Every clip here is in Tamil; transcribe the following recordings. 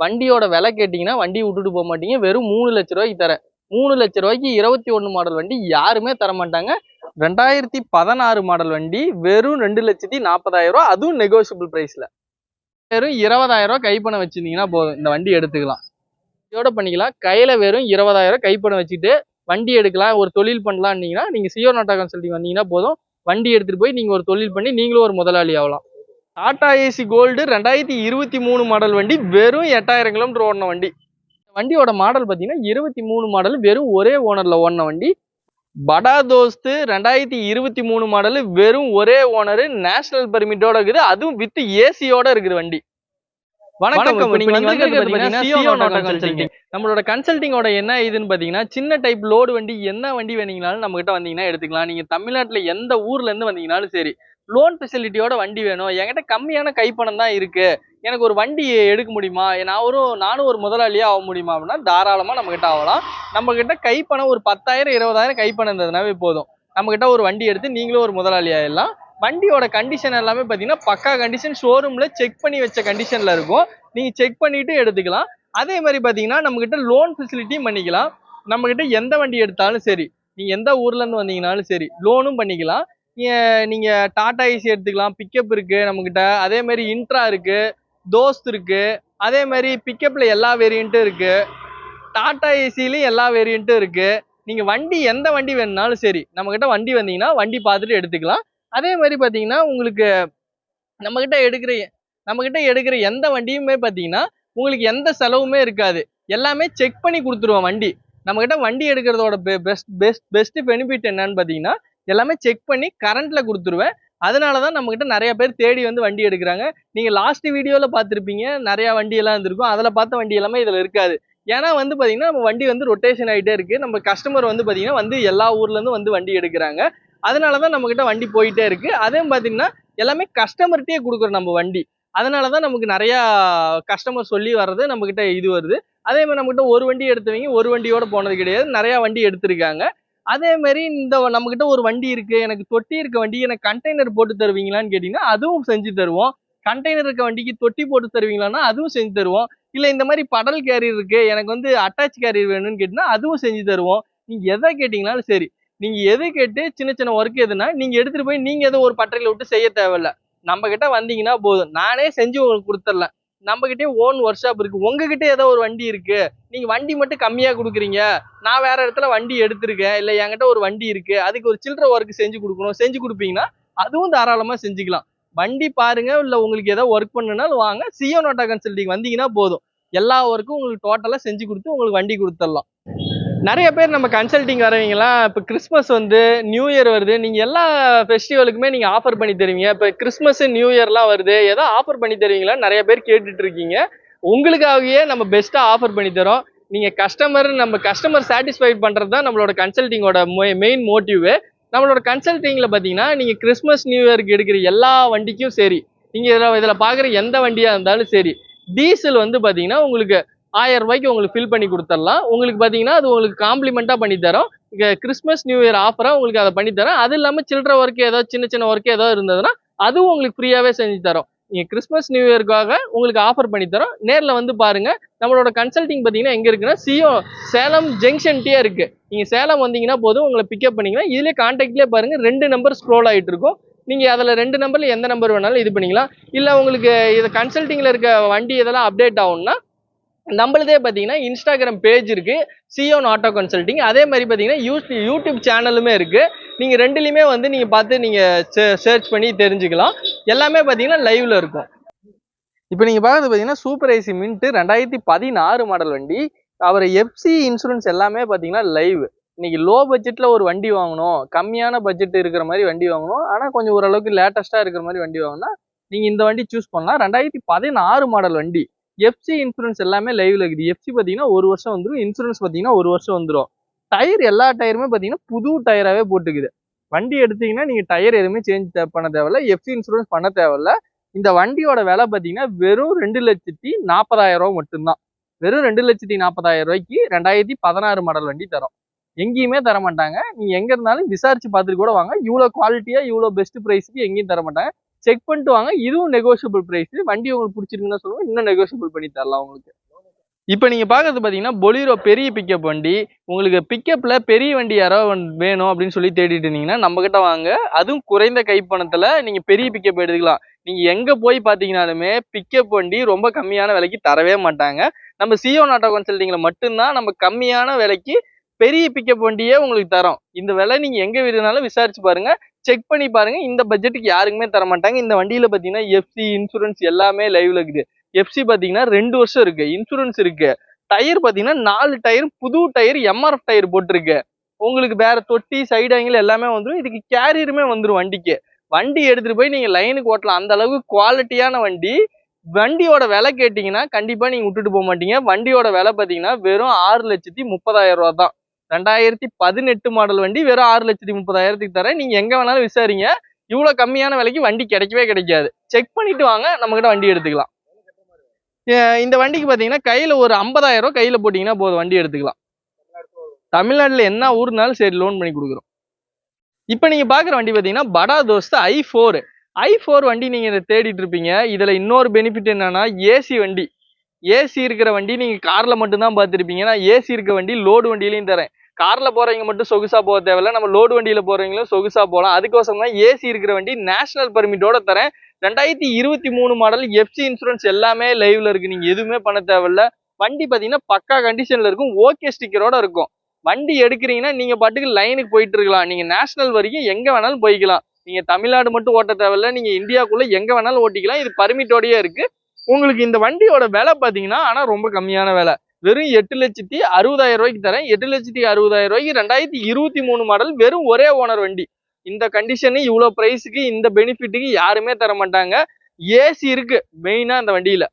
வண்டியோட விலை கேட்டிங்கன்னா வண்டி விட்டுட்டு போக மாட்டீங்க. வெறும் 3 லட்ச ரூபாய்க்கு தரேன். 3 லட்ச ரூபாய்க்கு 21 மாடல் வண்டி யாருமே தர மாட்டாங்க. 2016 மாடல் வண்டி வெறும் 2,40,000 ரூபா, அதுவும் நெகோசியபிள் பிரைஸ்ல. வெறும் 20,000 ரூபா கைப்பணம் வச்சிருந்தீங்கன்னா போதும், இந்த வண்டி எடுத்துக்கலாம். இதோட பண்ணிக்கலாம். கையில வெறும் 20,000 கைப்பணம் வச்சுட்டு வண்டி எடுக்கலாம், ஒரு தொழில் பண்ணலாம்னீங்கன்னா நீங்க சியோ நாட்டா கன்சல்டிங் வந்தீங்கன்னா போதும். வண்டி எடுத்துட்டு போய் நீங்க ஒரு தொழில் பண்ணி நீங்களும் ஒரு முதலாளி ஆகலாம். டாடா ஏசி கோல்டு 2023 மாடல் வண்டி வெறும் 8000 கிலோமீட்டர் ஓடின வண்டி. வண்டியோட மாடல் பார்த்தீங்கன்னா 23 மாடல், வெறும் ஒரே ஓனர்ல ஓடின வண்டி. படா தோஸ்து 2023 மாடல், வெறும் ஒரே ஓனர், நேஷனல் பெர்மிட்டோட இருக்குது, அதுவும் வித் ஏசியோட இருக்குது வண்டி. வணக்கம். நம்மளோட கன்சல்டிங்கோட என்ன இதுன்னு பாத்தீங்கன்னா, சின்ன டைப் லோடு வண்டி என்ன வண்டி வேணுங்கனாலும் நம்ம கிட்ட வந்தீங்கன்னா எடுத்துக்கலாம். நீங்க தமிழ்நாட்டுல எந்த ஊர்ல இருந்து வந்தீங்கன்னாலும் சரி, லோன் ஃபெசிலிட்டியோட வண்டி வேணும், என்கிட்ட கம்மியான கைப்பணம் தான் இருக்கு, எனக்கு ஒரு வண்டி எடுக்க முடியுமா, நானும் ஒரு முதலாளியா ஆக முடியுமா அப்படின்னா தாராளமா நம்ம கிட்ட ஆகலாம். நம்ம கிட்ட கைப்பணம் ஒரு 10,000 20,000 கைப்பணம் இருந்ததுனாவே போதும், நம்ம கிட்ட ஒரு வண்டி எடுத்து நீங்களும் ஒரு முதலாளி ஆயிடலாம். வண்டியோட கண்டிஷன் எல்லாமே பாத்தீங்கன்னா பக்கா கண்டிஷன், ஷோரூம்ல செக் பண்ணி வச்ச கண்டிஷன்ல இருக்கும். நீங்க செக் பண்ணிட்டு எடுத்துக்கலாம். அதே மாதிரி பாத்தீங்கன்னா நம்ம கிட்ட லோன் ஃபெசிலிட்டியும் பண்ணிக்கலாம். நம்ம கிட்ட எந்த வண்டி எடுத்தாலும் சரி, நீங்க எந்த ஊர்ல இருந்து வந்தீங்கன்னாலும் சரி லோனும் பண்ணிக்கலாம். நீங்க டாடா ஏசி எடுத்துக்கலாம், பிக்கப் இருக்கு நம்ம கிட்ட. அதே மாதிரி இன்ட்ரா இருக்கு, தோஸ்த் இருக்கு. அதே மாதிரி பிக்கப்ல எல்லா வேரியண்ட்டும் இருக்கு, டாடா ஏசிலையும் எல்லா வேரியண்ட்டும் இருக்கு. நீங்க வண்டி எந்த வண்டி வேணும்னாலும் சரி நம்ம கிட்ட வண்டி வந்தீங்கன்னா வண்டி பார்த்துட்டு எடுத்துக்கலாம். அதே மாதிரி பாத்தீங்கன்னா உங்களுக்கு நம்ம கிட்ட எடுக்கிற எந்த வண்டியுமே பாத்தீங்கன்னா உங்களுக்கு எந்த செலவுமே இருக்காது. எல்லாமே செக் பண்ணி கொடுத்துருவோம் வண்டி. நம்ம கிட்ட வண்டி எடுக்கிறதோட பெஸ்ட் பெனிஃபிட் என்னன்னு பாத்தீங்கன்னா, எல்லாமே செக் பண்ணி கரண்ட்ல கொடுத்துருவேன். அதனாலதான் நம்ம கிட்ட நிறைய பேர் தேடி வந்து வண்டி எடுக்கிறாங்க. நீங்க லாஸ்ட் வீடியோல பார்த்திருப்பீங்க, நிறைய வண்டி எல்லாம் இருந்திருக்கும். அதுல பார்த்த வண்டி எல்லாமே இதுல இருக்காது. ஏன்னா வந்து பாத்தீங்கன்னா நம்ம வண்டி வந்து ரொட்டேஷன் ஆகிட்டே இருக்கு. நம்ம கஸ்டமர் வந்து பாத்தீங்கன்னா வந்து எல்லா ஊர்ல இருந்து வந்து வண்டி எடுக்கிறாங்க. அதனாலதான் நம்ம கிட்ட வண்டி போயிட்டே இருக்கு. அதே பாத்தீங்கன்னா எல்லாமே கஸ்டமர்கிட்டயே கொடுக்குறோம் நம்ம வண்டி. அதனாலதான் நமக்கு நிறைய கஸ்டமர் சொல்லி வர்றது நம்ம கிட்ட இது வருது. அதே மாதிரி நம்ம கிட்ட ஒரு வண்டி எடுத்தவங்க ஒரு வண்டியோட போனது கிடையாது, நிறைய வண்டி எடுத்திருக்காங்க. அதே மாதிரி இந்த நம்ம கிட்ட ஒரு வண்டி இருக்கு, எனக்கு தொட்டி இருக்க வண்டி, எனக்கு கண்டெய்னர் போட்டு தருவீங்களான்னு கேட்டீங்கன்னா அதுவும் செஞ்சு தருவோம். கண்டெய்னர் இருக்க வண்டிக்கு தொட்டி போட்டு தருவீங்களான்னா அதுவும் செஞ்சு தருவோம். இல்ல இந்த மாதிரி படல் கேரியர் இருக்கு, எனக்கு வந்து அட்டாச் கேரியர் வேணும்னு கேட்டீங்கன்னா அதுவும் செஞ்சு தருவோம். நீங்க எதை கேட்டீங்கன்னாலும் சரி, நீங்க எது கேட்டு சின்ன சின்ன ஒர்க் எதுனா நீங்க எடுத்துட்டு போய் நீங்க ஏதோ ஒரு பட்டறையில விட்டு செய்ய தேவையில்ல, நம்ம கிட்ட வந்தீங்கன்னா போதும், நானே செஞ்சு உங்களுக்கு கொடுத்துடலாம். நம்ம கிட்டே ஓன் ஒர்க் ஷாப் இருக்கு. உங்ககிட்ட ஏதோ ஒரு வண்டி இருக்கு, நீங்க வண்டி மட்டும் கம்மியா கொடுக்குறீங்க, நான் வேற இடத்துல வண்டி எடுத்திருக்கேன், இல்ல என்கிட்ட ஒரு வண்டி இருக்கு, அதுக்கு ஒரு சில்லற ஒர்க் செஞ்சு கொடுக்கணும், செஞ்சு கொடுப்பீங்கன்னா அதுவும் தாராளமா செஞ்சுக்கலாம். வண்டி பாருங்க, இல்ல உங்களுக்கு ஏதோ ஒர்க் பண்ணுனாலும் வாங்க, சியோ நாட்டா கன்சல்டிங் வந்தீங்கன்னா போதும், எல்லா ஒர்க்கும் உங்களுக்கு டோட்டலா செஞ்சு கொடுத்து உங்களுக்கு வண்டி கொடுத்துடலாம். நிறைய பேர் நம்ம கன்சல்டிங் வரவங்கலாம் இப்போ கிறிஸ்மஸ் வந்து நியூ இயர் வருது, நீங்க எல்லா ஃபெஸ்டிவலுக்குமே நீங்க ஆஃபர் பண்ணி தருவீங்க, இப்போ கிறிஸ்மஸ் நியூ இயர்லாம் வருது, ஏதோ ஆஃபர் பண்ணி தருவீங்களா நிறைய பேர் கேட்டுட்டு இருக்கீங்க. உங்களுக்காகவே நம்ம பெஸ்ட்டா ஆஃபர் பண்ணி தரோம். நீங்க நம்ம கஸ்டமர் சாட்டிஸ்ஃபைட் பண்றது தான் நம்மளோட கன்சல்டிங்கோட மெயின் மோட்டிவ். நம்மளோட கன்சல்டிங்ல பாத்தீங்கன்னா நீங்க கிறிஸ்மஸ் நியூ இயருக்கு எடுக்கிற எல்லா வண்டிக்கும் சரி, நீங்க இதுல பாக்குற எந்த வண்டியா இருந்தாலும் சரி, டீசல் வந்து பாத்தீங்கன்னா உங்களுக்கு 1000 ரூபாய்க்கு உங்களுக்கு ஃபில் பண்ணி கொடுத்துடலாம். உங்களுக்கு பாத்தீங்கன்னா அது உங்களுக்கு காம்ப்ளிமெண்டா பண்ணி தரோம். கிறிஸ்மஸ் நியூ இயர் ஆஃபரா உங்களுக்கு அதை பண்ணி தரோம். அது இல்லாம சில்லற ஒர்க் ஏதாவது சின்ன சின்ன ஒர்க் ஏதாவது இருந்ததுன்னா அதுவும் உங்களுக்கு ஃப்ரீயாவே செஞ்சு தரோம். நீங்க கிறிஸ்மஸ் நியூ இயருக்காக உங்களுக்கு ஆஃபர் பண்ணி தரோம். நேர்ல வந்து பாருங்க. நம்மளோட கன்சல்டிங் பாத்தீங்கன்னா எங்க இருக்குன்னா சேலம் ஜங்ஷன்ட்டே இருக்கு. நீங்க சேலம் வந்தீங்கன்னா போதும், உங்களை பிக்கப் பண்ணிக்கலாம். இதுலயே கான்டாக்ட்லயே பாருங்க 2 நம்பர் ஸ்க்ரோல் ஆயிட்டு இருக்கும். நீங்க அதுல 2 நம்பர்ல எந்த நம்பர் வேணாலும் இது பண்ணிக்கலாம். இல்ல உங்களுக்கு இது கன்சல்டிங்ல இருக்க வண்டி இதெல்லாம் அப்டேட் ஆகும்னா நம்மளதே பாத்தீங்கன்னா இன்ஸ்டாகிராம் பேஜ் இருக்கு, சியோ நாட்டா கன்சல்டிங். அதே மாதிரி பாத்தீங்கன்னா யூடியூப் சேனலுமே இருக்கு. நீங்க ரெண்டுலயுமே வந்து நீங்க பார்த்து நீங்க சர்ச் பண்ணி தெரிஞ்சுக்கலாம். எல்லாமே பாத்தீங்கன்னா லைவ்ல இருக்கும். இப்போ நீங்க பாக்குறது பாத்தீங்கன்னா சூப்பர் ஏசி மின்ட் 2016 மாடல் வண்டி. அவர் எஃப்சி இன்சூரன்ஸ் எல்லாமே பாத்தீங்கன்னா லைவ். இன்னைக்கு லோ பட்ஜெட்ல ஒரு வண்டி வாங்கணும், கம்மியான பட்ஜெட் இருக்கிற மாதிரி வண்டி வாங்கணும், ஆனா கொஞ்சம் ஓரளவுக்கு லேட்டஸ்டா இருக்கிற மாதிரி வண்டி வாங்கினா நீங்க இந்த வண்டி சூஸ் பண்ணலாம். 2016 மாடல் வண்டி. எஃப்சி இன்சூரன்ஸ் எல்லாமே லைவ்ல இருக்குது. எஃப்சி பாத்தீங்கன்னா 1 வருஷம் வந்துடும், இன்சூரன்ஸ் பாத்தீங்கன்னா 1 வருஷம் வந்துடும். டயர் எல்லா டயருமே பாத்தீங்கன்னா புது டயராகவே போட்டுக்குது. வண்டி எடுத்தீங்கன்னா நீங்க டயர் எதுவுமே சேஞ்ச் பண்ண தேவையில்ல, எஃப்சி இன்சூரன்ஸ் பண்ண தேவையில்ல. இந்த வண்டியோட விலை பாத்தீங்கன்னா வெறும் 2,40,000 ரூபாய் மட்டும்தான். வெறும் 2,40,000 ரூபாய்க்கு 2016 மாடல் வண்டி தரோம். எங்கேயுமே தர மாட்டாங்க. நீங்க எங்க இருந்தாலும் விசாரிச்சு பார்த்துட்டு கூட வாங்க. இவ்வளவு குவாலிட்டியா இவ்வளவு பெஸ்ட் பிரைஸ்க்கு எங்கேயும் தர மாட்டாங்க. செக் பண்ணிட்டு வாங்க. இதுவும் நெகோசியபிள் பிரைஸ். வண்டி உங்களுக்கு பிடிச்சிருக்குன்னு சொல்லுங்க, இன்னும் நெகோசியபிள் பண்ணி தரலாம் உங்களுக்கு. இப்போ நீங்க பாக்குறது பாத்தீங்கன்னா பொலீரோ பெரிய பிக்கப் வண்டி. உங்களுக்கு பிக்கப்ல பெரிய வண்டி யாராவது வேணும் அப்படின்னு சொல்லி தேடிட்டு இருந்தீங்கன்னா நம்ம கிட்ட வாங்க. அதுவும் குறைந்த கைப்பணத்துல நீங்க பெரிய பிக்கப் எடுத்துக்கலாம். நீங்க எங்க போய் பாத்தீங்கன்னாலுமே பிக்கப் வண்டி ரொம்ப கம்மியான விலைக்கு தரவே மாட்டாங்க. நம்ம சியோன் ஆட்டோ கன்சல்டிங்ல மட்டும்தான் நம்ம கம்மியான விலைக்கு பெரிய பிக்கப் வண்டியே உங்களுக்கு தரோம். இந்த விலை நீங்க எங்க வேணும்னாலும் விசாரிச்சு பாருங்க, செக் பண்ணி பாருங்க. இந்த பட்ஜெட்டுக்கு யாருக்குமே தர மாட்டாங்க. இந்த வண்டியில பாத்தீங்கன்னா எஃப்சி இன்சூரன்ஸ் எல்லாமே லைவ்ல இருக்குது. எஃப்சி பாத்தீங்கன்னா 2 வருஷம் இருக்கு, இன்சூரன்ஸ் இருக்கு. டயர் பாத்தீங்கன்னா 4 டயர் புது டயர் எம்ஆர்எஃப் டயர் போட்டிருக்கு. உங்களுக்கு வேற தொட்டி சைடு ஆங்கிள் எல்லாமே வந்துடும். இதுக்கு கேரியருமே வந்துடும் வண்டிக்கு. வண்டி எடுத்துட்டு போய் நீங்க லைனுக்கு ஓட்டலாம். அந்த அளவுக்கு குவாலிட்டியான வண்டி. வண்டியோட விலை கேட்டீங்கன்னா கண்டிப்பா நீங்க விட்டுட்டு போக மாட்டீங்க. வண்டியோட விலை பாத்தீங்கன்னா வெறும் 6,30,000 ரூபாய் தான். 2018 மாடல் வண்டி வெறும் 6,30,000 தரேன். நீங்க எங்க வேணாலும் விசாரிங்க. இவ்வளவு கம்மியான விலைக்கு வண்டி கிடைக்கவே கிடைக்காது. செக் பண்ணிட்டு வாங்க, நம்ம கிட்ட வண்டி எடுத்துக்கலாம். இந்த வண்டிக்கு பாத்தீங்கன்னா கையில ஒரு 50,000 கையில போட்டீங்கன்னா போதும், வண்டி எடுத்துக்கலாம். தமிழ்நாட்டுல என்ன ஊர்னாலும் சரி லோன் பண்ணி கொடுக்குறோம். இப்ப நீங்க பாக்குற வண்டி பாத்தீங்கன்னா படா தோஸ்த் i4 வண்டி நீங்க தேடிட்டு இருப்பீங்க. இதுல இன்னொரு பெனிஃபிட் என்னன்னா ஏசி வண்டி. ஏசி இருக்கிற வண்டி நீங்க கார்ல மட்டும் தான் பார்த்திருப்பீங்க. நான் ஏசி இருக்க வண்டி லோடு வண்டியிலையும் தரேன். கார்ல போறவங்க மட்டும் சொகுசா போக தேவையில்ல, நம்ம லோடு வண்டியில போறவங்களும் சொகுசா போகலாம். அதுக்கோசரம் தான் ஏசி இருக்கிற வண்டி நேஷனல் பர்மிட்டோட தரேன். 2023 மாடல் எஃப்சி இன்சூரன்ஸ் எல்லாமே லைவ்ல இருக்கு. நீங்க எதுவுமே பண்ண தேவையில்ல. வண்டி பாத்தீங்கன்னா பக்கா கண்டிஷன்ல இருக்கும், ஓகே ஸ்டிக்கரோட இருக்கும். வண்டி எடுக்கிறீங்கன்னா நீங்க பாட்டுக்கு லைனுக்கு போயிட்டு இருக்கலாம். நீங்க நேஷனல் வரைக்கும் எங்க வேணாலும் போய்க்கலாம். நீங்க தமிழ்நாடு மட்டும் ஓட்ட தேவையில்ல, நீங்க இந்தியாக்குள்ள எங்க வேணாலும் ஓட்டிக்கலாம். இது பர்மிட்டோடயே இருக்கு. உங்களுக்கு இந்த வண்டியோட விலை பாத்தீங்கன்னா ஆனா ரொம்ப கம்மியான விலை. வெறும் 8,60,000 ரூபாய்க்கு தரேன். 8,60,000 ரூபாய்க்கு 2023 மாடல் வெறும் ஒரே ஓனர் வண்டி. இந்த கண்டிஷனு இவ்வளவு பிரைஸுக்கு இந்த பெனிஃபிட்டுக்கு யாருமே தர மாட்டாங்க. ஏசி இருக்கு மெயினா அந்த வண்டியில.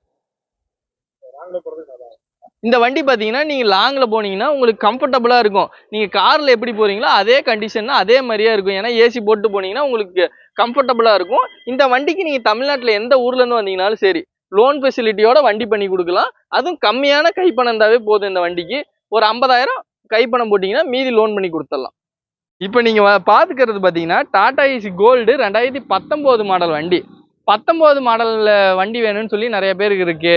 இந்த வண்டி பாத்தீங்கன்னா நீங்க லாங்ல போனீங்கன்னா உங்களுக்கு கம்ஃபர்டபுளா இருக்கும். நீங்க கார்ல எப்படி போறீங்களோ அதே கண்டிஷன் அதே மாதிரியா இருக்கும். ஏன்னா ஏசி போட்டு போனீங்கன்னா உங்களுக்கு கம்ஃபர்டபுளா இருக்கும். இந்த வண்டிக்கு நீங்க தமிழ்நாட்டுல எந்த ஊர்ல இருந்து வந்தீங்கன்னாலும் சரி லோன் ஃபெசிலிட்டியோட வண்டி பண்ணி கொடுக்கலாம். அதுவும் கம்மியான கைப்பணம் இருந்தாவே போதும். இந்த வண்டிக்கு ஒரு 50,000 கைப்பணம் போட்டீங்கன்னா மீதி லோன் பண்ணி கொடுத்துடலாம். இப்போ நீங்க பாத்துக்கிறது பாத்தீங்கன்னா டாடா ஏசி கோல்டு 2019 மாடல் வண்டி. 19 மாடல்ல வண்டி வேணும்னு சொல்லி நிறைய பேருக்கு இருக்கு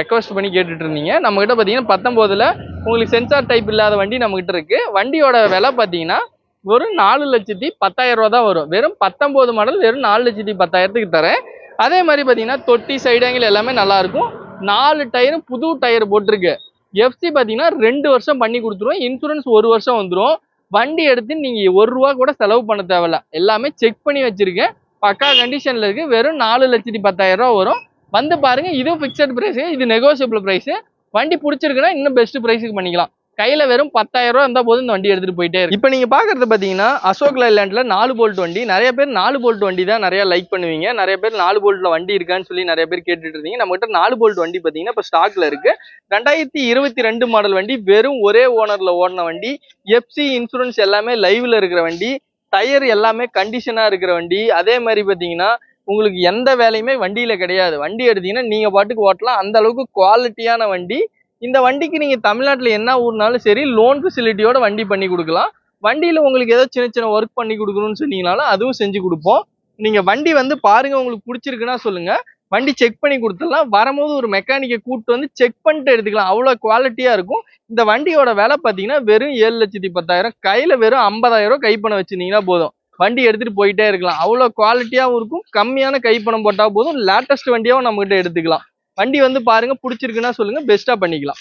ரெக்வஸ்ட் பண்ணி கேட்டுட்டு இருந்தீங்க. நம்ம கிட்ட பாத்தீங்கன்னா 19ல உங்களுக்கு சென்சார் டைப் இல்லாத வண்டி நம்ம கிட்ட இருக்கு. வண்டியோட விலை பாத்தீங்கன்னா ஒரு 4,10,000 ரூபா தான் வரும். வெறும் 19 மாடல் வெறும் 4,10,000 தரேன். அதே மாதிரி பாத்தீங்கன்னா தொட்டி சைடு ஆங்கிள் எல்லாமே நல்லா இருக்கும். 4 டயரும் புது டயர் போட்டிருக்கு. எஃப்சி பாத்தீங்கன்னா 2 வருஷம் பண்ணி கொடுத்துருவோம். இன்சூரன்ஸ் 1 வருஷம் வந்துடும். வண்டி எடுத்து நீங்க 1 ரூபா கூட செலவு பண்ண தேவையில்ல. எல்லாமே செக் பண்ணி வச்சிருக்கேன், பக்கா கண்டிஷன்ல இருக்கு. வெறும் 4,10,000 ரூபா வரும். வந்து பாருங்க. இதுவும் பிக்சட் பிரைஸ், இது நெகோசியபிள் பிரைஸ். வண்டி பிடிச்சிருக்குன்னா இன்னும் பெஸ்ட் பிரைஸுக்கு பண்ணிக்கலாம். கையில வெறும் 10,000 ரூபா இருந்தா போதும் இந்த வண்டி எடுத்துட்டு போயிட்டே இருக்கு. இப்போ நீங்க பாக்குறது பாத்தீங்கன்னா அசோக் லைலாண்ட்ல 4 போல்ட் வண்டி. நிறைய பேர் 4 போல்ட் வண்டி தான் நிறைய லைக் பண்ணுவீங்க. நிறைய பேர் 4 போல்ட்ல வண்டி இருக்கான்னு சொல்லி நிறைய பேர் கேட்டுட்டு இருந்தீங்க. நம்ம கிட்ட 4 போல்ட் வண்டி பாத்தீங்கன்னா இப்ப ஸ்டாக்ல இருக்கு. 2022 மாடல் வண்டி, வெறும் ஒரே ஓனர்ல ஓடின வண்டி. எஃப்சி இன்சூரன்ஸ் எல்லாமே லைவ்ல இருக்கிற வண்டி. டயர் எல்லாமே கண்டிஷனா இருக்கிற வண்டி. அதே மாதிரி பாத்தீங்கன்னா உங்களுக்கு எந்த வேலையுமே வண்டியில கிடையாது. வண்டி எடுத்தீங்கன்னா நீங்க பாட்டுக்கு ஓட்டலாம். அந்த அளவுக்கு குவாலிட்டியான வண்டி. இந்த வண்டிக்கு நீங்க தமிழ்நாட்டுல என்ன ஊர்னாலும் சரி லோன் ஃபெசிலிட்டியோட வண்டி பண்ணி கொடுக்கலாம். வண்டியில உங்களுக்கு ஏதோ சின்ன சின்ன ஒர்க் பண்ணி கொடுக்கணும்னு சொன்னீங்கனாலும் அதுவும் செஞ்சு கொடுப்போம். நீங்க வண்டி வந்து பாருங்க, உங்களுக்கு பிடிச்சிருக்குன்னா சொல்லுங்க, வண்டி செக் பண்ணி கொடுத்துடலாம். வரும்போது ஒரு மெக்கானிக்கை கூப்பிட்டு வந்து செக் பண்ணிட்டு எடுத்துக்கலாம். அவ்வளவு குவாலிட்டியா இருக்கும். இந்த வண்டியோட விலை பாத்தீங்கன்னா வெறும் 7,10,000. கையில வெறும் 50,000 கைப்பணம் வச்சிருந்தீங்கன்னா போதும், வண்டி எடுத்துட்டு போயிட்டே இருக்கலாம். அவ்வளவு குவாலிட்டியாவும் இருக்கும். கம்மியான கைப்பணம் போட்டா போதும், லேட்டஸ்ட் வண்டியாவும் நம்ம கிட்ட எடுத்துக்கலாம். வண்டி வந்து பாருங்க, பிடிச்சிருக்குன்னா சொல்லுங்க, பெஸ்டா பண்ணிக்கலாம்.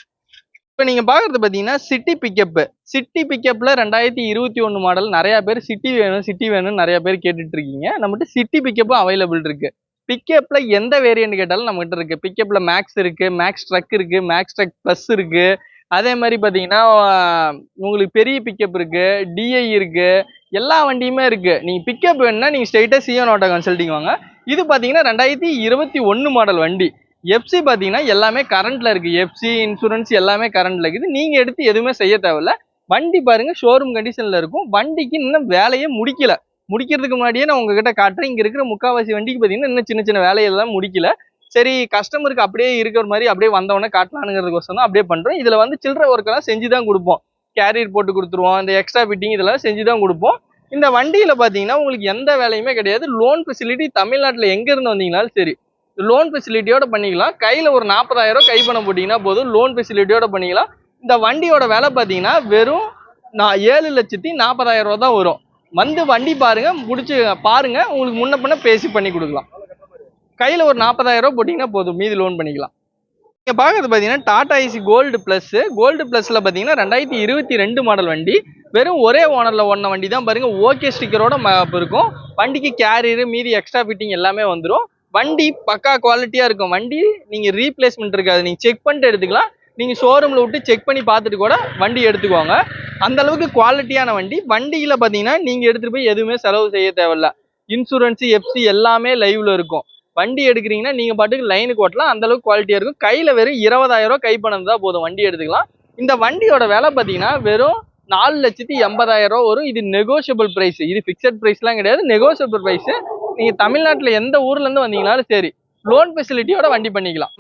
இப்போ நீங்க பாக்குறது பாத்தீங்கன்னா சிட்டி பிக்கப். சிட்டி பிக்கப்ல 2021 மாடல். நிறைய பேர் சிட்டி வேணும் சிட்டி வேணும்னு நிறைய பேர் கேட்டுட்டு இருக்கீங்க. நம்மகிட்ட சிட்டி பிக்கப்பும் அவைலபிள் இருக்கு. பிக்கப்ல எந்த வேரியன்ட் கேட்டாலும் நம்ம கிட்ட இருக்கு. பிக்கப்ல மேக்ஸ் இருக்கு, மேக்ஸ் ட்ரக் இருக்கு, மேக்ஸ் ட்ரக் பிளஸ் இருக்கு. அதே மாதிரி பாத்தீங்கன்னா உங்களுக்கு பெரிய பிக்கப் இருக்கு, டிஐ இருக்கு, எல்லா வண்டியுமே இருக்கு. நீங்க பிக்கப் வேணும்னா நீங்க ஸ்ட்ரைட்டா சியோன் ஆட்டோ கன்சல்டிங் வாங்க. இது பாத்தீங்கன்னா 2021 மாடல் வண்டி. எஃப்சி பாத்தீங்கன்னா எல்லாமே கரண்ட்ல இருக்கு. எஃப்சி இன்சூரன்ஸ் எல்லாமே கரண்ட்ல இருக்குது. நீங்க எடுத்து எதுவுமே செய்ய தேவையில்ல. வண்டி பாருங்க ஷோரூம் கண்டிஷன்ல இருக்கும். வண்டிக்கு இன்னும் வேலையே முடிக்கல. முடிக்கிறதுக்கு முன்னாடியே நான் உங்ககிட்ட காட்டுறேன். இங்க இருக்கிற முக்காவாசி வண்டிக்கு பாத்தீங்கன்னா இன்னும் சின்ன சின்ன வேலையெல்லாம் முடிக்கல. சரி, கஸ்டமருக்கு அப்படியே இருக்கிற மாதிரி அப்படியே வந்தவொடனே காட்டலானுங்கிறதுக்கோசரம் தான் அப்படியே பண்றோம். இதுல வந்து சில்லற ஒர்க் எல்லாம் செஞ்சுதான் கொடுப்போம். கேரியர் போட்டு கொடுத்துருவோம். இந்த எக்ஸ்ட்ரா ஃபிட்டிங் இதெல்லாம் செஞ்சுதான் கொடுப்போம். இந்த வண்டியில பாத்தீங்கன்னா உங்களுக்கு எந்த வேலையுமே கிடையாது. லோன் ஃபெசிலிட்டி தமிழ்நாட்டுல எங்க இருந்து வந்தீங்கன்னாலும் சரி லோன் ஃபெசிலிட்டியோட பண்ணிக்கலாம். கையில ஒரு 40,000 கை பணம் போட்டீங்கன்னா போதும், லோன் ஃபெசிலிட்டியோட பண்ணிக்கலாம். இந்த வண்டியோட விலை பார்த்தீங்கன்னா வெறும் 7,40,000 தான் வரும். வந்து வண்டி பாருங்க, முடிச்சு பாருங்க, உங்களுக்கு முன்ன பின்ன பேசி பண்ணி கொடுக்கலாம். கையில ஒரு 40,000 போட்டீங்கன்னா போதும், மீதி லோன் பண்ணிக்கலாம். நீங்க பாக்குறது பாத்தீங்கன்னா Tata Ace gold plus. Gold பிளஸ்ல பாத்தீங்கன்னா 2022 மாடல் வண்டி. வெறும் ஒரே ஓனர்ல ஓடின வண்டி தான் பாருங்க. ஓகே ஸ்டிக்கரோட இருக்கும். வண்டிக்கு கேரியர் மீதி எக்ஸ்ட்ரா ஃபிட்டிங் எல்லாமே வந்துடும். வண்டி பக்கா குவாலிட்டியா இருக்கும். வண்டி நீங்க ரீப்ளேஸ்மெண்ட் இருக்காது, நீங்க செக் பண்ணிட்டு எடுத்துக்கலாம். நீங்க ஷோரூம்ல விட்டு செக் பண்ணி பார்த்துட்டு கூட வண்டி எடுத்துக்கோங்க. அந்த அளவுக்கு குவாலிட்டியான வண்டி. வண்டியில பாத்தீங்கன்னா நீங்க எடுத்துட்டு போய் எதுவுமே செலவு செய்ய தேவையில்ல. இன்சூரன்ஸ் எஃப்சி எல்லாமே லைவ்ல இருக்கும். வண்டி எடுக்கிறீங்கன்னா நீங்க பாட்டுக்கு லைனுக்கு ஓட்டலாம். அந்த அளவுக்கு குவாலிட்டியா இருக்கும். கையில வெறும் 20,000 கை பணம் தான் போதும், வண்டி எடுத்துக்கலாம். இந்த வண்டியோட விலை பாத்தீங்கன்னா வெறும் 4,80,000 வரும். இது நெகோசியபிள் பிரைஸ். இது பிக்சட் பிரைஸ்லாம் கிடையாது, நெகோசியபிள் பிரைஸ். நீங்க தமிழ்நாட்டுல எந்த ஊர்ல இருந்து வந்தீங்கனாலும் சரி, லோன் ஃபெசிலிட்டியோட வண்டி பண்ணிக்கலாம்.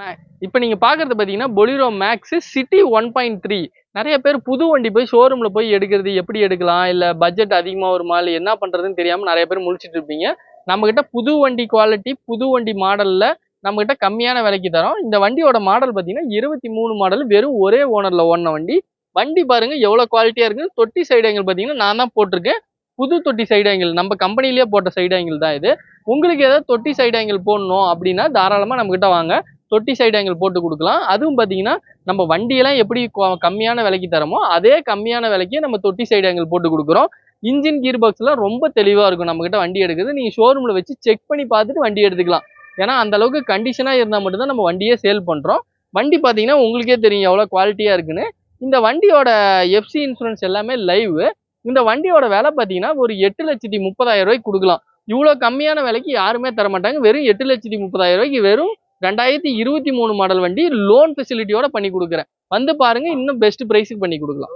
இப்போ நீங்க பாக்குறது பாத்தீங்கன்னா பொலிரோ மேக்ஸ் சிட்டி 1.3. நிறைய பேர் புது வண்டி போய் ஷோரூம்ல போய் எடுக்கிறது எப்படி எடுக்கலாம், இல்ல பட்ஜெட் அதிகமா வருமா, இல்ல என்ன பண்றதுன்னு தெரியாம நிறைய பேர் முழிச்சிட்டு இருப்பீங்க. நம்ம கிட்ட புது வண்டி குவாலிட்டி, புது வண்டி மாடல்ல நம்ம கிட்ட கம்மியான விலைக்கு தரோம். இந்த வண்டியோட மாடல் பாத்தீங்கன்னா 23 மாடல், வெறும் ஒரே ஓனர்ல ஓடின வண்டி. வண்டி பாருங்க எவ்வளவு குவாலிட்டியா இருக்கு. தொட்டி சைடு ஆங்கிள் பாத்தீங்கன்னா நான் தான் போட்டிருக்கேன். புது தொட்டி சைடு ஆங்கிள், நம்ம கம்பெனிலேயே போட்ட சைடு ஆங்கிள் தான் இது. உங்களுக்கு ஏதாவது தொட்டி சைடு ஆங்கிள் போடணும் அப்படின்னா தாராளமா நம்ம கிட்ட வாங்க, தொட்டி சைடு ஆங்கிள் போட்டு கொடுக்கலாம். அதுவும் பாத்தீங்கன்னா நம்ம வண்டியெல்லாம் எப்படி கம்மியான விலைக்கு தரமோ அதே கம்மியான விலைக்கு நம்ம தொட்டி சைடு ஆங்கிள் போட்டு கொடுக்குறோம். இன்ஜின் கீர் பாக்ஸ் எல்லாம் ரொம்ப தெளிவா இருக்கும். நம்ம கிட்ட வண்டி எடுக்குது, நீங்க ஷோரூம்ல வச்சு செக் பண்ணி பார்த்துட்டு வண்டி எடுத்துக்கலாம். ஏன்னா அந்த அளவுக்கு கண்டிஷனா இருந்தா மட்டும்தான் நம்ம வண்டியே சேல் பண்றோம். வண்டி பாத்தீங்கன்னா உங்களுக்கே தெரியும் எவ்வளவு குவாலிட்டியா இருக்குன்னு. இந்த வண்டியோட எஃப்சி இன்சூரன்ஸ் எல்லாமே லைவ். இந்த வண்டியோட விலை பாத்தீங்கன்னா ஒரு 8,30,000 கொடுக்கலாம். இவ்வளவு கம்மியான விலைக்கு யாருமே தர மாட்டாங்க. வெறும் 8,30,000 வெறும் 2023 மாடல் வண்டி லோன் ஃபெசிலிட்டியோட பண்ணி கொடுக்குறேன். வந்து பாருங்க, இன்னும் பெஸ்ட் பிரைஸுக்கு பண்ணி கொடுக்கலாம்.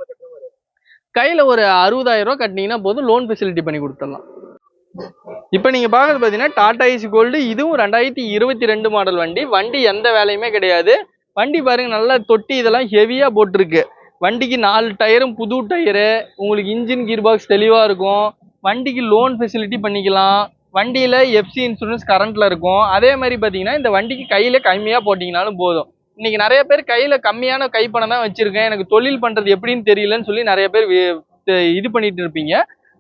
கையில ஒரு 60,000 கட்டினீங்கன்னா போதும், லோன் ஃபெசிலிட்டி பண்ணி கொடுத்துடலாம். இப்போ நீங்க பாக்குறது பாத்தீங்கன்னா டாடா ஏசி கோல்டு. இதுவும் 2022 மாடல் வண்டி. வண்டி எந்த வேலையுமே கிடையாது. வண்டி பாருங்க நல்லா தொட்டி இதெல்லாம் ஹெவியா போட்டிருக்கு. வண்டிக்கு 4 டயரும் புது டயரு. உங்களுக்கு இன்ஜின் கீர் பாக்ஸ் தெளிவா இருக்கும். வண்டிக்கு லோன் ஃபெசிலிட்டி பண்ணிக்கலாம். வண்டியில எஃப்சி இன்சூரன்ஸ் கரண்ட்ல இருக்கும். அதே மாதிரி பாத்தீங்கன்னா இந்த வண்டிக்கு கையில கம்மியா போட்டீங்கன்னாலும் போதும். இன்னைக்கு நிறைய பேர் கையில கம்மியான கைப்பணம் தான் வச்சிருக்கேன், எனக்கு தொழில் பண்றது எப்படின்னு தெரியலன்னு சொல்லி நிறைய பேர் இது பண்ணிட்டு இருப்பீங்க.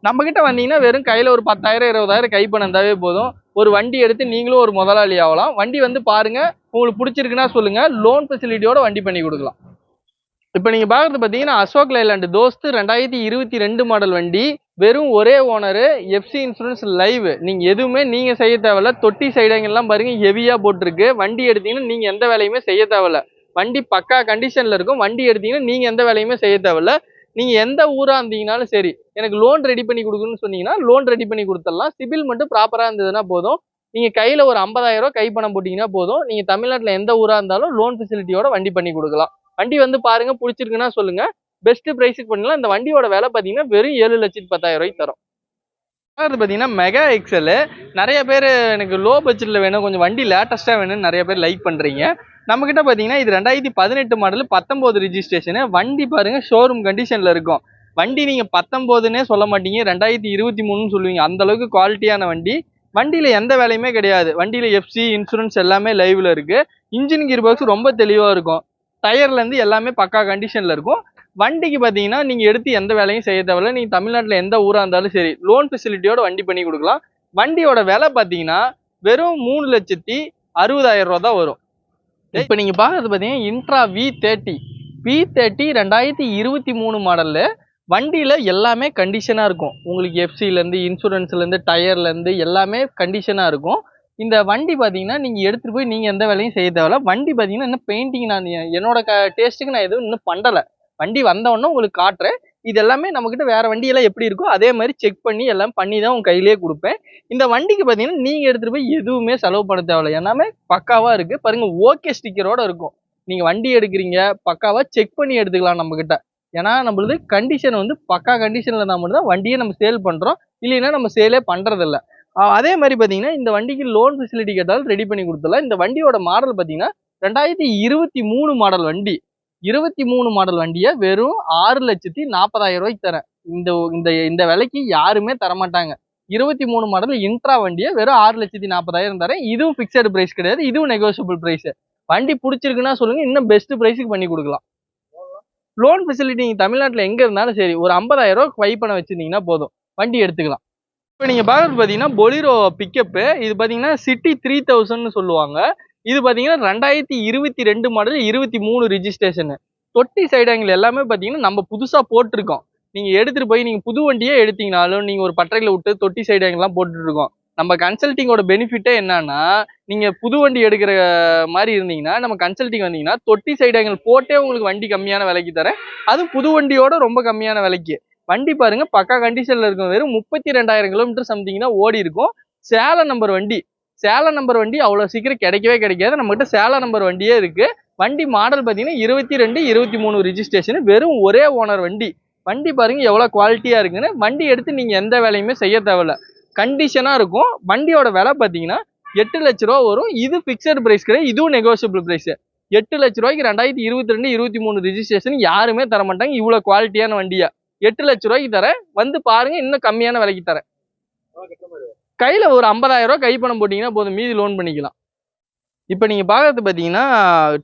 நம்ம கிட்ட வந்தீங்கன்னா வெறும் கையில ஒரு 10,000 20,000 கைப்பணம் இருந்தாவே போதும். ஒரு வண்டி எடுத்து நீங்களும் ஒரு முதலாளி ஆகலாம். வண்டி வந்து பாருங்க, உங்களுக்கு பிடிச்சிருக்குன்னா சொல்லுங்க, லோன் ஃபெசிலிட்டியோட வண்டி பண்ணி கொடுக்கலாம். இப்போ நீங்க பாக்குறது பாத்தீங்கன்னா அசோக் லைலாண்ட் தோஸ்து 2022 மாடல் வண்டி. வெறும் ஒரே ஓனரு, எஃப்சி இன்சூரன்ஸ் லைவ். நீங்க எதுவுமே நீங்க செய்ய தேவையில்ல. தொட்டி சைடுங்கெல்லாம் பாருங்க ஹெவியா போட்டிருக்கு. வண்டி எடுத்தீங்கன்னா நீங்க எந்த வேலையுமே செய்ய தேவையில்ல. வண்டி பக்கா கண்டிஷன்ல இருக்கும். வண்டி எடுத்தீங்கன்னா நீங்க எந்த வேலையுமே செய்ய தேவையில்ல. நீங்க எந்த ஊரா இருந்தீங்கனாலும் சரி, எனக்கு லோன் ரெடி பண்ணி கொடுக்கணும்னு சொன்னீங்கன்னா லோன் ரெடி பண்ணி கொடுத்துடலாம். சிபில் மட்டும் ப்ராப்பரா இருந்ததுன்னா போதும். நீங்க கையில ஒரு 50,000 கை பணம் போட்டீங்கன்னா போதும். நீங்க தமிழ்நாட்டுல எந்த ஊரா இருந்தாலும் லோன் ஃபெசிலிட்டியோட வண்டி பண்ணி கொடுக்கலாம். வண்டி வந்து பாருங்க, பிடிச்சிருக்குன்னா சொல்லுங்க, பெஸ்ட் பிரைஸுக்கு பண்ணலாம். இந்த வண்டியோட விலை பாத்தீங்கன்னா வெறும் 7,10,000 தரும். அது பாத்தீங்கன்னா மெகா எக்ஸல். நிறைய பேர் எனக்கு லோ பட்ஜெட்ல வேணும், கொஞ்சம் வண்டி லேட்டஸ்டா வேணும்னு நிறைய பேர் லைக் பண்றீங்க. நம்ம கிட்ட பாத்தீங்கன்னா இது 2018 மாடல், 19 ரிஜிஸ்ட்ரேஷன். வண்டி பாருங்க ஷோரூம் கண்டிஷன்ல இருக்கும். வண்டி நீங்க 19ன்னே சொல்ல மாட்டீங்க, 2023 சொல்லுவீங்க. அந்த அளவுக்கு குவாலிட்டியான வண்டி. வண்டியில எந்த வேலையுமே கிடையாது. வண்டியில எஃப்சி இன்சூரன்ஸ் எல்லாமே லைவ்ல இருக்கு. இன்ஜின் கீர் பாக்ஸ் ரொம்ப தெளிவா இருக்கும். டயர்ல இருந்து எல்லாமே பக்கா கண்டிஷன்ல இருக்கும். வண்டிக்கு பாத்தீங்கன்னா நீங்க எடுத்து எந்த வேலையும் செய்ய தேவையில்ல. நீங்க தமிழ்நாட்டுல எந்த ஊரா இருந்தாலும் சரி, லோன் ஃபெசிலிட்டியோட வண்டி பண்ணி கொடுக்கலாம். வண்டியோட விலை பாத்தீங்கன்னா வெறும் 3,60,000 தான் வரும். இப்ப நீங்க பாக்குறது பாத்தீங்கன்னா இன்ட்ரா V30. V30 2023 மாடல்ல. வண்டியில எல்லாமே கண்டிஷனா இருக்கும். உங்களுக்கு எஃப்சில இருந்து இன்சூரன்ஸ்ல இருந்து டயர்ல இருந்து எல்லாமே கண்டிஷனா இருக்கும். இந்த வண்டி பாத்தீங்கன்னா நீங்க எடுத்துட்டு போய் நீங்க எந்த வேலையும் செய்ய தேவையில்ல. வண்டி பாத்தீங்கன்னா இன்னும் பெயிண்டிங் நான் என்னோட டேஸ்ட்டுக்கு நான் எதுவும் இன்னும் பண்ணல. வண்டி வந்த உடனே உங்களுக்கு காட்டுறேன். இது எல்லாமே நம்ம கிட்ட வேற வண்டி எல்லாம் எப்படி இருக்கோ அதே மாதிரி செக் பண்ணி எல்லாம் பண்ணி தான் உங்க கையிலேயே கொடுப்பேன். இந்த வண்டிக்கு பாத்தீங்கன்னா நீங்க எடுத்துட்டு போய் எதுவுமே செலவு பண்ண தேவையில்ல. எல்லாமே பக்காவா இருக்கு பாருங்க, ஓகே ஸ்டிக்கரோட இருக்கும். நீங்க வண்டி எடுக்கிறீங்க, பக்காவா செக் பண்ணி எடுத்துக்கலாம் நம்ம கிட்ட. ஏன்னா நம்மளது கண்டிஷன் வந்து பக்கா கண்டிஷன்ல இருந்தா மட்டும் தான் வண்டியை நம்ம சேல் பண்றோம், இல்லைன்னா நம்ம சேலே பண்றது இல்ல. அதே மாதிரி பாத்தீங்கன்னா இந்த வண்டிக்கு லோன் ஃபெசிலிட்டி கேட்டாலும் ரெடி பண்ணி கொடுத்துடலாம். இந்த வண்டியோட மாடல் பாத்தீங்கன்னா 2023 மாடல் வண்டி. 23 மாடல் வண்டியை வெறும் 6,40,000 தரேன். இந்த இந்த இந்த விலைக்கு யாருமே தரமாட்டாங்க. 23 மாடல் இன்ட்ரா வண்டியை வெறும் 6,40,000 தரேன். இதுவும் பிக்சடு பிரைஸ் கிடையாது, இதுவும் நெகோசியபிள் பிரைஸ். வண்டி பிடிச்சிருக்குன்னா சொல்லுங்க, இன்னும் பெஸ்ட் பிரைஸுக்கு பண்ணி கொடுக்கலாம். லோன் ஃபெசிலிட்டி நீங்க தமிழ்நாட்டில் எங்க இருந்தாலும் சரி ஒரு 50,000 பை பண்ண வச்சிருந்தீங்கன்னா போதும், வண்டி எடுத்துக்கலாம். இப்போ நீங்க பார்க்கறது பாத்தீங்கன்னா பொலிரோ பிக்கப். இது பாத்தீங்கன்னா சிட்டி 3000 சொல்லுவாங்க. இது பாத்தீங்கன்னா 2022 மாடல் 23 ரிஜிஸ்ட்ரேஷன். தொட்டி சைடு ஆங்கிள் எல்லாமே பாத்தீங்கன்னா நம்ம புதுசா போட்டிருக்கோம். நீங்க எடுத்துட்டு போய் நீங்க புது வண்டியே எடுத்தீங்கனாலும் நீங்க ஒரு பட்டறையில விட்டு தொட்டி சைடு ஆங்கிள் எல்லாம் போட்டுட்டு இருக்கோம். நம்ம கன்சல்டிங்கோட பெனிஃபிட்டே என்னன்னா, நீங்க புது வண்டி எடுக்கிற மாதிரி இருந்தீங்கன்னா நம்ம கன்சல்டிங் வந்தீங்கன்னா தொட்டி சைடு ஆங்கிள் போட்டே உங்களுக்கு வண்டி கம்மியான விலைக்கு தரேன். அது புது வண்டியோட ரொம்ப கம்மியான விலைக்கு. வண்டி பாருங்க பக்கா கண்டிஷன்ல இருக்கும். வெறும் 32,000 கிலோமீட்டர் சம்திங் தான் ஓடி இருக்கும். சேலம் நம்பர் வண்டி. சேலம் நம்பர் வண்டி அவ்வளவு சீக்கிரம் கிடைக்கவே கிடைக்காது. நம்ம கிட்ட சேலம் நம்பர் வண்டியே இருக்கு. வண்டி மாடல் பாத்தீங்கன்னா 22, 23 ரிஜிஸ்ட்ரேஷன். வெறும் ஒரே ஓனர் வண்டி. வண்டி பாருங்க எவ்வளவு குவாலிட்டியா இருக்குன்னு. வண்டி எடுத்து நீங்க எந்த வேலையுமே செய்ய தேவையில்ல, கண்டிஷனா இருக்கும். வண்டியோட விலை பாத்தீங்கன்னா 8 லட்ச ரூபா வரும். இது பிக்சட் பிரைஸ் கிடையாது, இதுவும் நெகோசியபிள் பிரைஸ். 8 லட்ச ரூபாய்க்கு 2022, 23 ரிஜிஸ்ட்ரேஷன் யாருமே தர மாட்டாங்க இவ்வளவு குவாலிட்டியான வண்டியா. 8 லட்ச ரூபாய்க்கு தரேன், வந்து பாருங்க, இன்னும் கம்மியான விலைக்கு தரேன். கையில ஒரு 50,000 கை பணம் போட்டீங்கன்னா போதும், மீதி லோன் பண்ணிக்கலாம். இப்போ நீங்க பாக்குறது பாத்தீங்கன்னா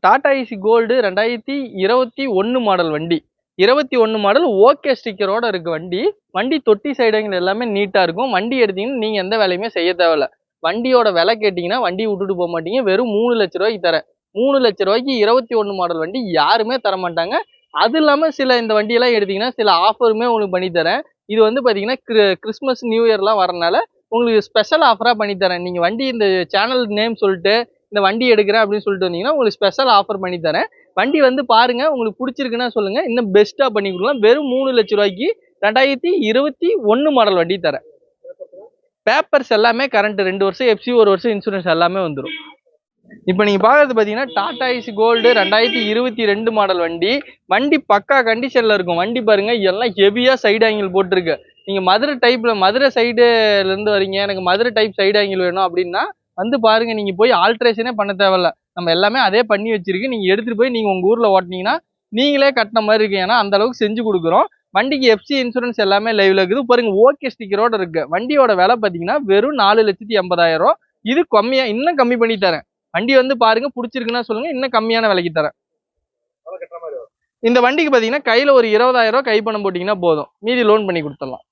டாடா ஏசி கோல்டு 2021 மாடல் வண்டி. 21 மாடல் ஓகே ஸ்டிக்கரோட இருக்கு வண்டி. வண்டி தொட்டி சைடுங்கள் எல்லாமே நீட்டா இருக்கும். வண்டி எடுத்தீங்கன்னா நீங்க எந்த வேலையுமே செய்ய தேவையில்ல. வண்டியோட விலை கேட்டீங்கன்னா வண்டி விட்டுட்டு போக மாட்டீங்க. வெறும் 3 லட்ச ரூபாய்க்கு தரேன். 3 லட்ச ரூபாய்க்கு 21 மாடல் வண்டி யாருமே தர மாட்டாங்க. அது இல்லாம சில இந்த வண்டியெல்லாம் எடுத்தீங்கன்னா சில ஆஃபருமே உங்களுக்கு பண்ணி தரேன். இது வந்து பாத்தீங்கன்னா கிறிஸ்மஸ் நியூ இயர்லாம் வரனால உங்களுக்கு ஸ்பெஷல் ஆஃபரா பண்ணி தரேன். நீங்க வண்டி இந்த சேனல் நேம் சொல்லிட்டு இந்த வண்டி எடுக்கிறேன் அப்படின்னு சொல்லிட்டு வந்தீங்கன்னா உங்களுக்கு ஸ்பெஷல் ஆஃபர் பண்ணி தரேன். வண்டி வந்து பாருங்க, உங்களுக்கு பிடிச்சிருக்குன்னா சொல்லுங்க, இன்னும் பெஸ்ட்டா பண்ணி கொடுக்கலாம். வெறும் 3 லட்ச ரூபாய்க்கு 2021 மாடல் வண்டி தரேன். பேப்பர்ஸ் எல்லாமே கரண்ட் 2 வருஷம் எஃப்சி 1 வருஷம் இன்சூரன்ஸ் எல்லாமே வந்துடும். இப்போ நீங்க பாக்குறது பாத்தீங்கன்னா டாடா ஏசி கோல்டு 2022 மாடல் வண்டி. வண்டி பக்கா கண்டிஷன்ல இருக்கும். வண்டி பாருங்க எல்லாம் ஹெவியா சைடு ஆங்கிள் போட்டிருக்கு. நீங்க மதுரை சைடுல இருந்து வரீங்க, எனக்கு மதுரை டைப் சைடு ஆங்கிள் வேணும் அப்படின்னா வந்து பாருங்க. நீங்க போய் ஆல்ட்ரேஷனே பண்ண தேவையில்ல, நம்ம எல்லாமே அதே பண்ணி வச்சிருக்கு. நீங்க எடுத்துட்டு போய் நீங்க உங்க ஊர்ல ஓட்டினீங்கன்னா நீங்களே கட்டின மாதிரி இருக்கு. ஏன்னா அந்த அளவுக்கு செஞ்சு கொடுக்குறோம். வண்டிக்கு எஃப்சி இன்சூரன்ஸ் எல்லாமே லைவ்ல இருக்குது. பாருங்க ஓகே ஸ்டிக்கரோட இருக்கு. வண்டியோட விலை பாத்தீங்கன்னா வெறும் 4,80,000. இது கம்மியா இன்னும் கம்மி பண்ணி தரேன். வண்டி வந்து பாருங்க, பிடிச்சிருக்குன்னா சொல்லுங்க, இன்னும் கம்மியான விலைக்கு தரேன். இந்த வண்டிக்கு பாத்தீங்கன்னா கையில ஒரு 20,000 கை பணம் போட்டீங்கன்னா போதும், மீதி லோன் பண்ணி கொடுத்துடலாம்.